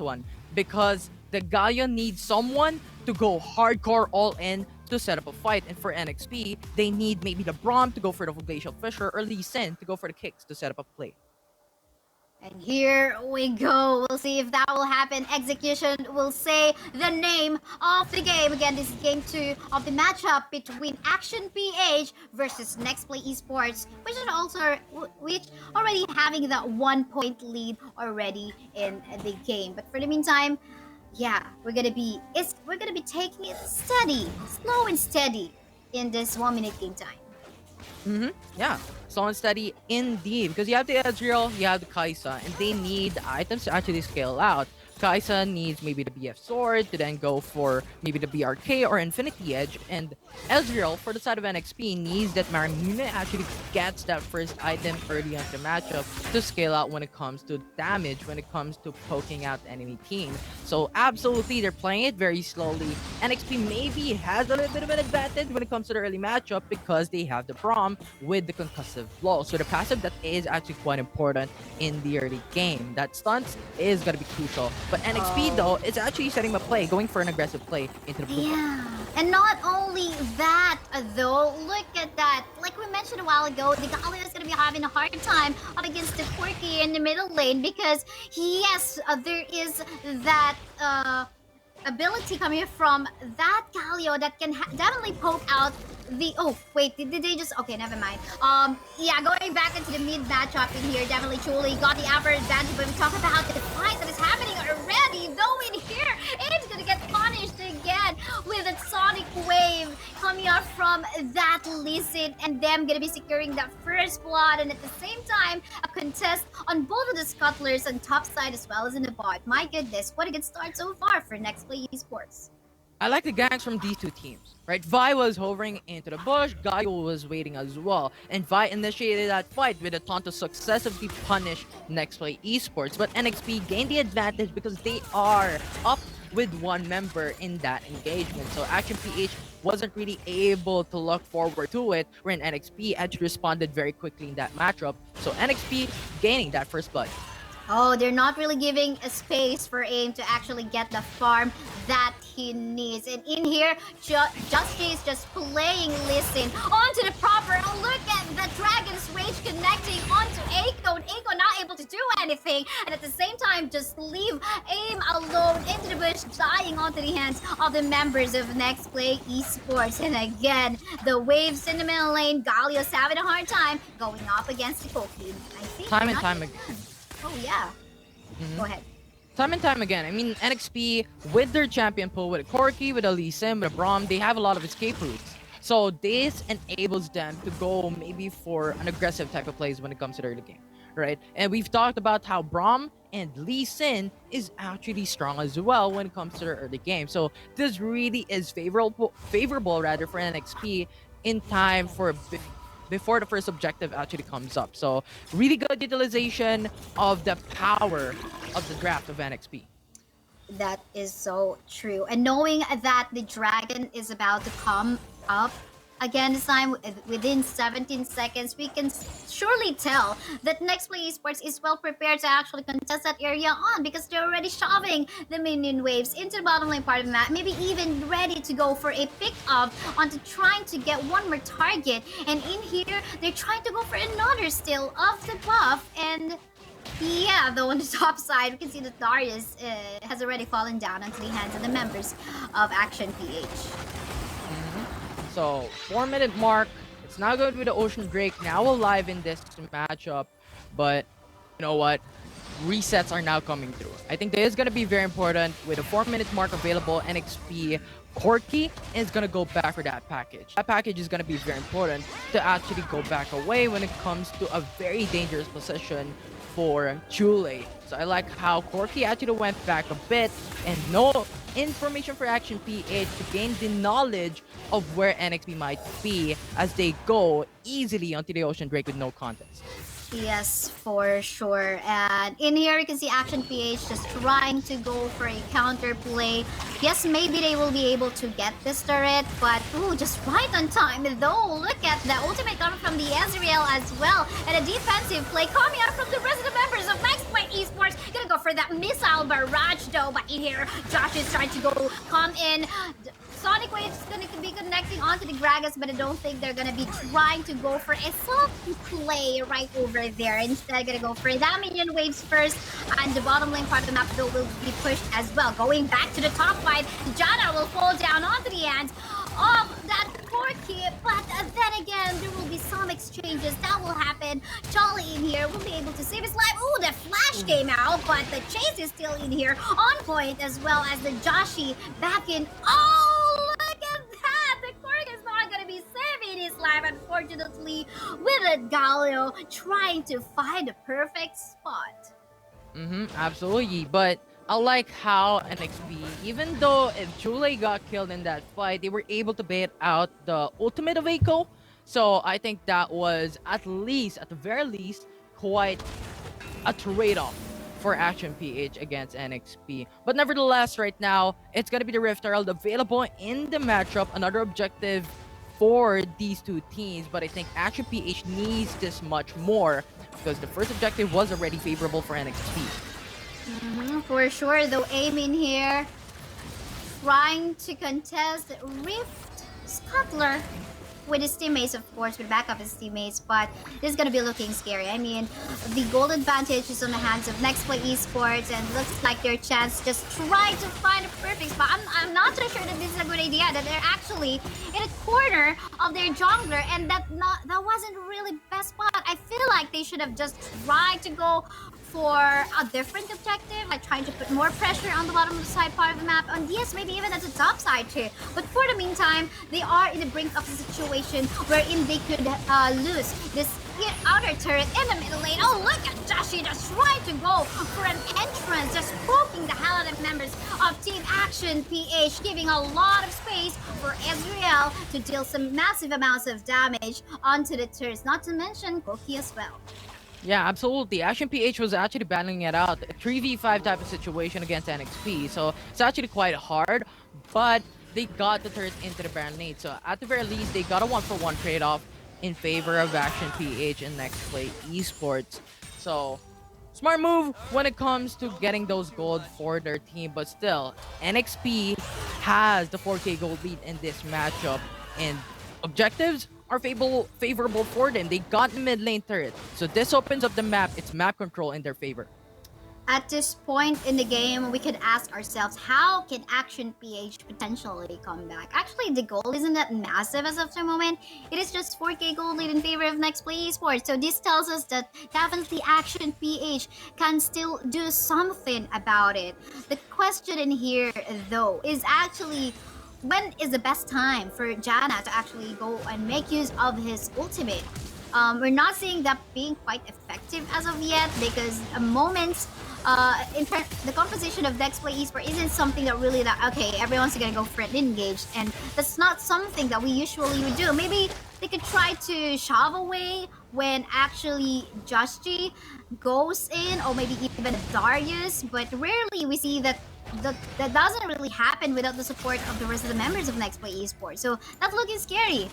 one because the Gaia needs someone to go hardcore all in to set up a fight. And for NXP, they need maybe the Braum to go for the Glacial Fisher or Lee Sin to go for the kicks to set up a play. And here we go. We'll see if that will happen. Execution will say the name of the game. Again, this is game 2 of the matchup between Action PH versus Nexplay Esports, which already having that 1-point lead already in the game. But for the meantime, yeah, we're gonna be taking it steady, slow and steady in this 1-minute game time. Yeah, slow and steady indeed. Because you have the Ezreal, you have the Kaisa, and they need items to actually scale out. Kaisa needs maybe the BF Sword to then go for maybe the BRK or Infinity Edge. And Ezreal, for the side of NXP, needs that Marimune actually gets that first item early on the matchup to scale out when it comes to damage, when it comes to poking out the enemy team. So absolutely, they're playing it very slowly. NXP maybe has a little bit of an advantage when it comes to the early matchup because they have the Braum with the concussive blow. So the passive that is actually quite important in the early game. That stunts is going to be crucial. But NXP though is actually setting a play, going for an aggressive play into the blue. Yeah, and not only that though, look at that. Like we mentioned a while ago, the Galio is going to be having a hard time up against the Quirky in the middle lane because yes, there is that ability coming from that Galio that can definitely poke out the... Oh, wait, did they just... Okay, never mind. Yeah, going back into the mid matchup in here, definitely Chuli got the upper advantage, but we talk about the fight that is happening already, though in here, Abe's gonna get punished again with a Sonic Wave coming out from that Lee Sin, and them gonna be securing that first blood, and at the same time, a contest on both of the scuttlers on top side as well as in the bot. My goodness, what a good start so far for Nexplay Esports. I like the ganks from these two teams, right? Vi was hovering into the bush, Gaio was waiting as well, and Vi initiated that fight with a taunt to successively punish Nexplay Esports, but NXP gained the advantage because they are up with one member in that engagement. So Action PH wasn't really able to look forward to it, wherein NXP actually responded very quickly in that matchup. So NXP gaining that first blood. Oh, they're not really giving a space for AIM to actually get the farm that he needs. And in here, Justy is just playing Listen onto the proper. Oh, look at the Dragon's Rage connecting onto Aiko. And Aiko not able to do anything. And at the same time, just leave AIM alone into the bush, dying onto the hands of the members of Nexplay Esports. And again, the waves in the middle lane, Galio's having a hard time going up against the Koki. I think time and time again. Oh, yeah. Go ahead. Time and time again. I mean, NXP, with their champion pool, with a Corki, with a Lee Sin, with a Braum, they have a lot of escape routes. So this enables them to go maybe for an aggressive type of plays when it comes to the early game, right? And we've talked about how Braum and Lee Sin is actually strong as well when it comes to the early game. So this really is favorable rather for NXP in time for before the first objective actually comes up. So really good utilization of the power of the draft of NXP. That is so true. And knowing that the dragon is about to come up again this time within 17 seconds, we can surely tell that Nexplay Esports is well prepared to actually contest that area on because they're already shoving the minion waves into the bottom lane part of the map, maybe even ready to go for a pick up onto trying to get one more target. And in here, they're trying to go for another steal of the buff. And yeah, though on the top side, we can see that Darius has already fallen down onto the hands of the members of Action PH. So 4-minute mark. It's not good with the Ocean Drake now alive in this matchup, but you know what? Resets are now coming through. I think that is going to be very important with a 4-minute mark available. NXP Corki is going to go back for that package. That package is going to be very important to actually go back away when it comes to a very dangerous position for Chule. So I like how Corki actually went back a bit and no information for Action PH to gain the knowledge of where NXP might be as they go easily onto the Ocean Drake with no contest. Yes, for sure. And in here, you can see Action PH just trying to go for a counter play. Yes, maybe they will be able to get this turret, but ooh, just right on time. Though, look at the ultimate coming from the Ezreal as well. And a defensive play coming out from the rest of the members of Nexplay Esports. Gonna go for that missile barrage though, but in here, Josh is trying to go come in. Sonic Wave's gonna be connecting onto the Gragas, but I don't think they're gonna be trying to go for a soft play right over there. Instead, gonna go for that minion waves first, and the bottom lane part of the map though will be pushed as well. Going back to the top 5, Jana will fall down onto the end of that Corki, but then again, there will be some exchanges that will happen. Jolly in here will be able to save his life. Ooh, the flash came out, but the chase is still in here on point, as well as the Joshi back in. Oh, look at that! The Cork is not gonna be saving his life, unfortunately, with a Galio trying to find the perfect spot. Absolutely. But I like how NXP, even though if Chule got killed in that fight, they were able to bait out the ultimate of Eiko. So I think that was at the very least, quite a trade-off for Action PH against NXP. But nevertheless, right now, it's gonna be the Rift Herald available in the matchup. Another objective for these two teams, but I think Action PH needs this much more because the first objective was already favorable for NXP. For sure, though, aim in here, trying to contest Rift Scuttler with his teammates, of course, with backup his teammates, but this is gonna be looking scary. I mean, the gold advantage is on the hands of Nexplay Esports, and looks like their chance just try to find a perfect spot. I'm not so sure that this is a good idea, that they're actually in a corner of their jungler, and that wasn't really best spot. I feel like they should have just tried to go for a different objective, like trying to put more pressure on the bottom side part of the map, and yes, maybe even at the top side too. But for the meantime, they are in the brink of a situation wherein they could lose this outer turret in the middle lane. Oh, look at Joshi just trying to go for an entrance, just poking the hell out of members of Team Action PH, giving a lot of space for Ezreal to deal some massive amounts of damage onto the turrets, not to mention Koki as well. Yeah, absolutely. Action PH was actually battling it out. A 3v5 type of situation against NXP. So it's actually quite hard, but they got the turret into the Baron lane. So at the very least, they got a 1-for-1 trade-off in favor of Action PH and Nexplay Esports. So smart move when it comes to getting those gold for their team. But still, NXP has the 4K gold lead in this matchup. And objectives are favorable for them. They got the mid lane turret. So this opens up the map. It's map control in their favor. At this point in the game, we could ask ourselves, how can Action PH potentially come back? Actually, the goal isn't that massive as of the moment. It is just 4K gold lead in favor of Nexplay Esports. So this tells us that definitely Action PH can still do something about it. The question in here, though, is actually, when is the best time for Jana to actually go and make use of his ultimate? We're not seeing that being quite effective as of yet, because moments, the composition of Nexplay Esports isn't something that really okay, everyone's gonna go for it engaged, and that's not something that we usually would do. Maybe they could try to shove away when actually Joshi goes in, or maybe even Darius, but rarely we see that doesn't really happen without the support of the rest of the members of Nexplay Esports. So that's looking scary.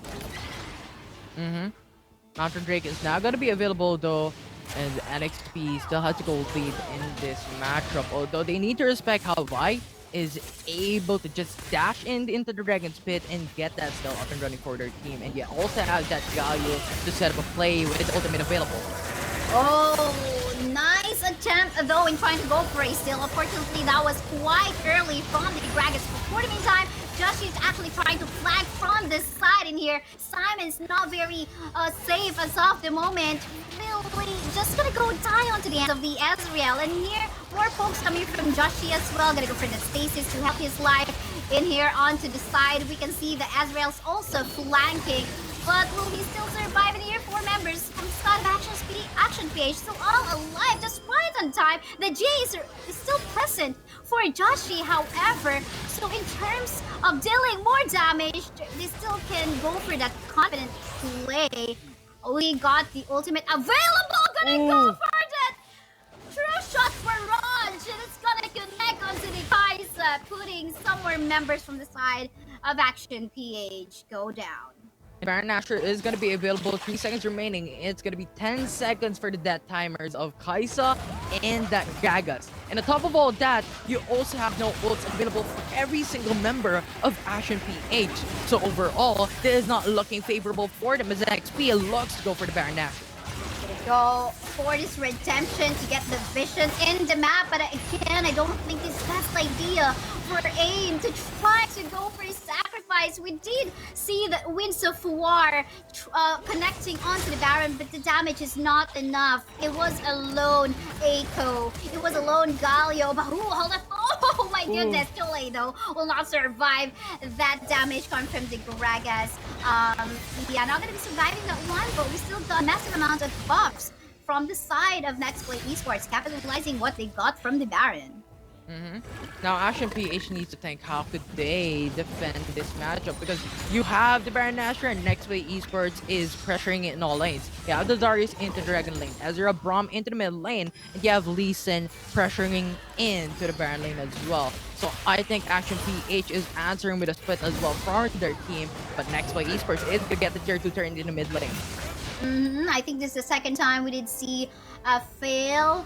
Mountain Drake is now going to be available though, and NXP still has to go lead in this matchup. Although they need to respect how Vi is able to just dash into the Dragon's Pit and get that still up and running for their team. And yet also has that value to set up a play with its ultimate available. Oh, nice attempt though in trying to go for a steal. Unfortunately, that was quite early from the Gragas. For the meantime, Joshi is actually trying to flag from this side in here. Simon's not very safe as of the moment. Really just gonna go die onto the end of the Ezreal. And here, more pokes coming from Joshi as well. Gonna go for the stasis to help his life in here onto the side. We can see the Ezreal's also flanking. But will he still survive in here? 4 members from the side of Action PH still all alive, just right on time. The J is still present for Joshi, however. So in terms of dealing more damage, they still can go for that confident play. We got the ultimate available. Gonna go for that true shot barrage. And it's gonna connect onto the Kaisa, putting some more members from the side of Action PH go down. Baron Nashor is going to be available. 3 seconds remaining. It's going to be 10 seconds for the death timers of Kaisa and that Gagas. And on top of all that, you also have no ults available for every single member of Ashen PH. So overall, this is not looking favorable for them as XP looks to go for the Baron Nashor. Go for this redemption to get the vision in the map, but again, I don't think it's best idea for AIM to try to go for a sacrifice. We did see the Winds of War connecting onto the Baron, but the damage is not enough. It was a lone Echo, it was a lone Galio, but hold up, oh my goodness, Chile though will not survive that damage coming from the Gragas. Yeah, not gonna be surviving that one, but we still got a massive amount of buffs from the side of Nexplay Esports, capitalizing what they got from the Baron. Now, Ashen PH needs to think how could they defend this matchup, because you have the Baron Nashor and Nexplay Esports is pressuring it in all lanes. You have the Darius into the Dragon lane, Ezreal Braum into the mid lane, and you have Lee Sin pressuring into the Baron lane as well. So I think Ashen PH is answering with a split as well from their team, but Nexplay Esports is gonna get the tier 2 turn in the mid lane. I think this is the second time we did see a failed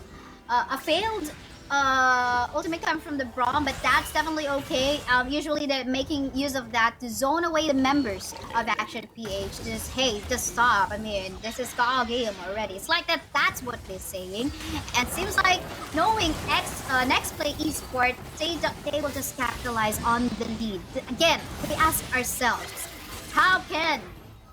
ultimate come from the Braum, but that's definitely okay. Usually they're making use of that to zone away the members of Ashen PH. Just stop. I mean, this is Call game already. It's like that's what they're saying. And seems like knowing Nexplay Esports, they will just capitalize on the lead. Again, we ask ourselves, how can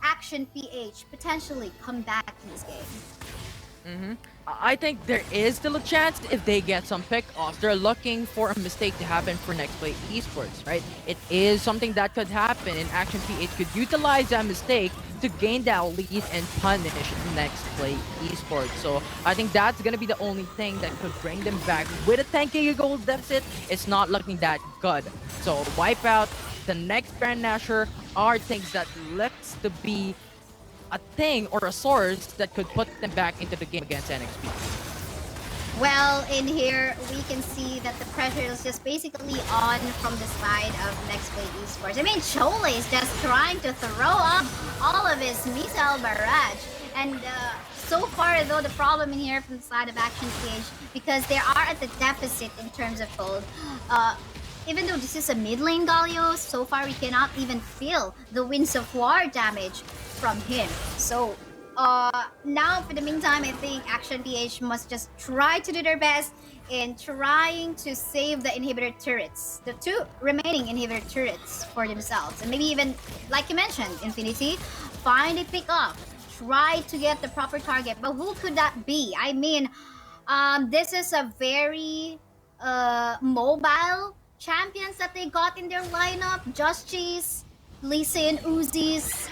Ashen PH potentially come back in this game? I think there is still a chance if they get some pick-offs. They're looking for a mistake to happen for Nexplay Esports, right? It is something that could happen, and Ashen PH could utilize that mistake to gain that lead and punish Nexplay Esports. So I think that's gonna be the only thing that could bring them back. With a 10k gold deficit, it's not looking that good. So wipe out the next Baron Nashor are things that looks to be a thing or a source that could put them back into the game against NXP. Well, in here, we can see that the pressure is just basically on from the side of Nexplay Esports. I mean, Chole is just trying to throw up all of his missile barrage. And so far, though, the problem in here from the side of Ashen PH, because they are at the deficit in terms of gold, even though this is a mid lane Galio, so far we cannot even feel the Winds of War damage from him. So now for the meantime, I think Ashen PH must just try to do their best in trying to save the inhibitor turrets, the 2 remaining inhibitor turrets for themselves. And maybe even, like you mentioned, Infinity, find a pick-off, try to get the proper target. But who could that be? I mean, this is a very mobile champions that they got in their lineup. Just Cheese, Lee Sin, Uzis,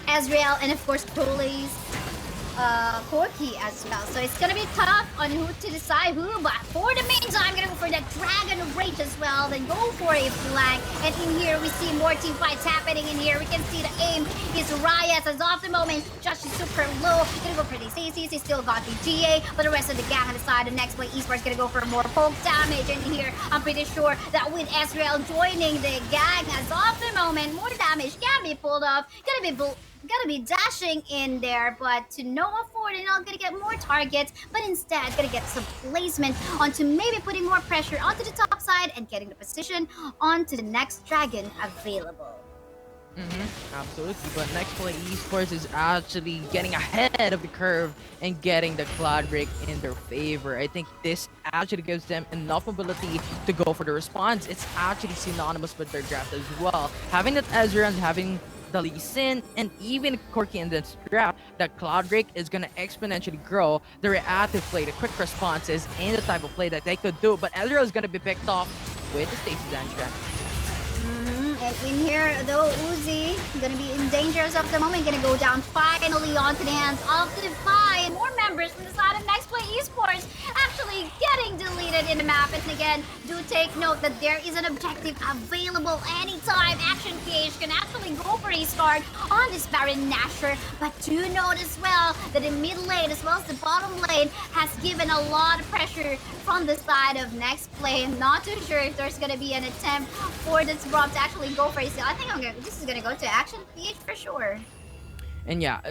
Ezreal, and of course Proles, Corki as well. So it's gonna be tough on who to decide who, but for the meantime, I'm gonna go for that Dragon Rage as well, then go for a flank. And in here, we see more team fights happening in here. We can see the aim is Riot as of the moment. Josh is super low. Gonna go for the CCs. He still got the GA, but the rest of the gang on the side of Nexplay Esports gonna go for more poke damage. And here, I'm pretty sure that with Ezreal joining the gang as of the moment, more damage can be pulled off. Gonna be dashing in there, but to no afford, and not gonna get more targets, but instead gonna get some placement onto maybe putting more pressure onto the top side and getting the position onto the next dragon available. Absolutely, but Nexplay Esports is actually getting ahead of the curve and getting the Cloud Break in their favor. I think this actually gives them enough ability to go for the response. It's actually synonymous with their draft as well. Having that Ezra and having the Lee Sin, and even Corki in this draft, that Cloud Break is going to exponentially grow the reactive play, the quick responses, and the type of play that they could do. But Ezreal is going to be picked off with the Stasis Dance. And in here, though, Uzi gonna be in danger as of the moment, gonna go down finally onto the hands of the Divine. more members from the side of Nexplay Esports actually getting deleted in the map. And again, do take note that there is an objective available anytime. Action PH can actually go for a start on this Baron Nashor. But do note as well that the mid lane as well as the bottom lane has given a lot of pressure from the side of Nexplay. I'm not too sure if there's gonna be an attempt for this Braum to actually go for a steal. I think this is gonna go to Action PH for sure. And yeah,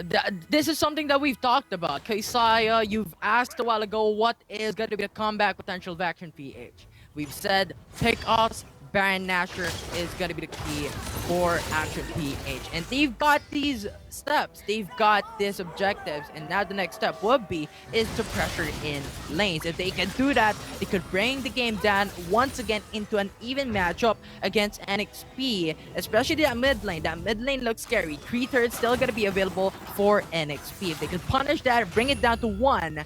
this is something that we've talked about. Kaisaya, you've asked a while ago what is going to be the comeback potential of Action PH. We've said pick us, Baron Nashor is going to be the key for Action PH. And they've got these steps, they've got these objectives, and now the next step would be is to pressure in lanes. If they can do that, they could bring the game down once again into an even matchup against NXP, especially that mid lane. That mid lane looks scary. 3/3 still going to be available for NXP. If they can punish that, bring it down to 1,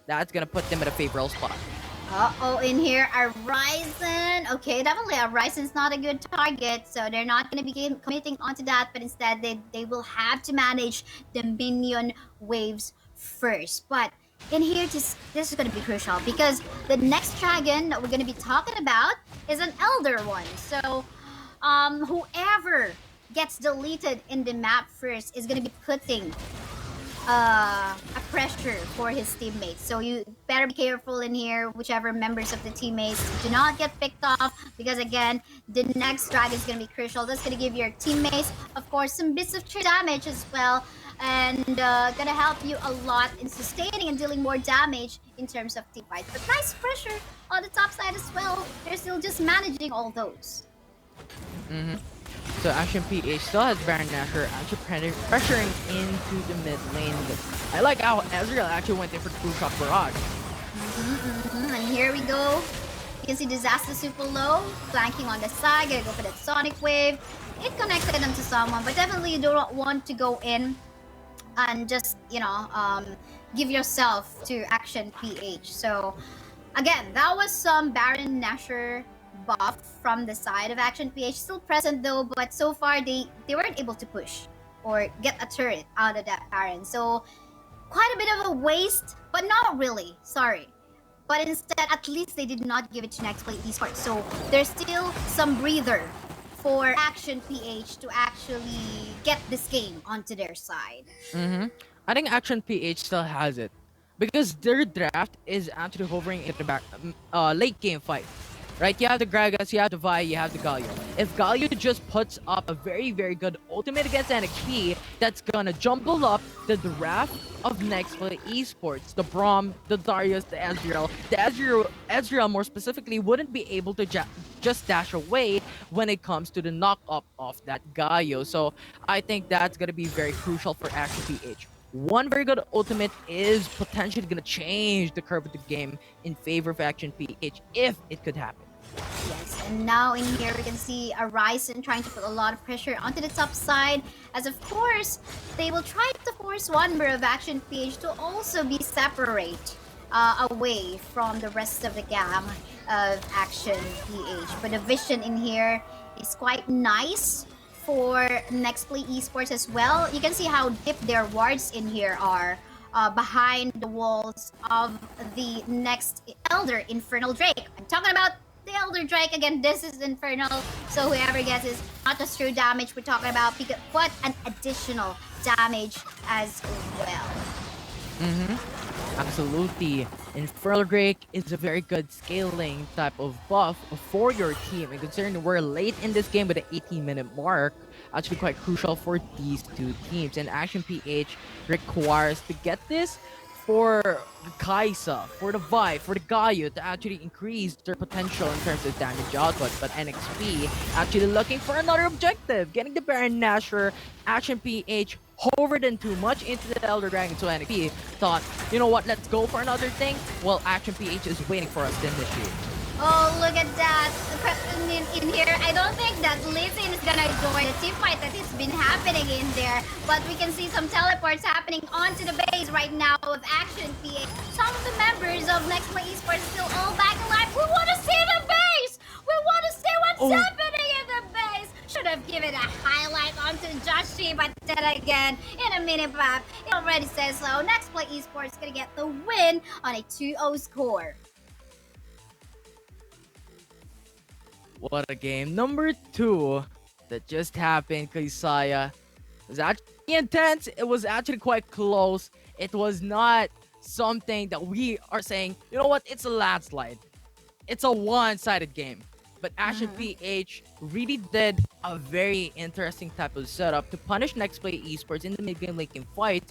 that's going to put them in a favorable spot. Uh-oh, in here, Ryzen. Okay, definitely Ryzen's not a good target, so they're not going to be committing onto that, but instead they will have to manage the minion waves first. But in here, this is going to be crucial because the next dragon that we're going to be talking about is an elder one. So whoever gets deleted in the map first is going to be putting a pressure for his teammates. So you better be careful in here, whichever members of the teammates do not get picked off, because again, the next dragon is going to be crucial. That's going to give your teammates, of course, some bits of true damage as well, and going to help you a lot in sustaining and dealing more damage in terms of team fights. But nice pressure on the top side as well. They're still just managing all those. So Action PH still has Baron Nashor actually pressuring into the mid lane. I like how Ezreal actually went in for the blue shot barrage. And here we go. You can see Disaster super low, flanking on the side, gonna go for that Sonic Wave. It connected them to someone, but definitely you don't want to go in and just, you know, give yourself to Action PH. So again, that was some Baron Nashor buff from the side of Action PH, still present though, but so far they weren't able to push or get a turret out of that Baron. So quite a bit of a waste, but not really, sorry. But instead, at least they did not give it to Nexplay Esports. So there's still some breather for Action PH to actually get this game onto their side. I think Action PH still has it because their draft is actually hovering in the back late game fight. Right, you have the Gragas, you have the Vi, you have the Galio. If Galio just puts up a very, very good ultimate against NXP, that's gonna jumble up the draft of Nexplay Esports. The Braum, the Darius, the Ezreal. The Ezreal more specifically wouldn't be able to just dash away when it comes to the knock-up of that Galio. So I think that's gonna be very crucial for Action PH. One very good ultimate is potentially going to change the curve of the game in favor of Action PH if it could happen. Yes, and now in here we can see a Ryzen trying to put a lot of pressure onto the top side, as of course they will try to force one member of Action PH to also be separate away from the rest of the gang of Action PH. But the vision in here is quite nice for Nexplay Esports as well. You can see how deep their wards in here are behind the walls of the next Elder Infernal Drake. I'm talking about the Elder Drake again. This is Infernal, so whoever guesses not just true damage we're talking about, but an additional damage as well. Absolutely. Infernal Drake is a very good scaling type of buff for your team. And considering we're late in this game with the 18-minute mark, actually quite crucial for these two teams. And Action PH requires to get this for Kaisa, for the Vi, for the Galio to actually increase their potential in terms of damage output. But NXP actually looking for another objective, getting the Baron Nashor. Action PH hovered in too much into the Elder Dragon, so NXP thought, you know what, let's go for another thing. Well, Action PH is waiting for us to initiate. Oh, look at that. In here, I don't think that Lizzie is gonna join the team fight that has been happening in there. But we can see some teleports happening onto the base right now of Action PH. Some of the members of Nexplay Esports still all back alive. We want to see the base! We want to see what's happening in the base! Should have given a highlight onto Joshi, but it again in a minute, Pap. It already says so. Nexplay Esports gonna get the win on a 2-0 score. What a game. Number 2 that just happened, Kaisaya. It was actually intense. It was actually quite close. It was not something that we are saying, you know what, it's a landslide. It's a one-sided game. But Ashen PH really did a very interesting type of setup to punish Nexplay Esports in the mid-game late game fight,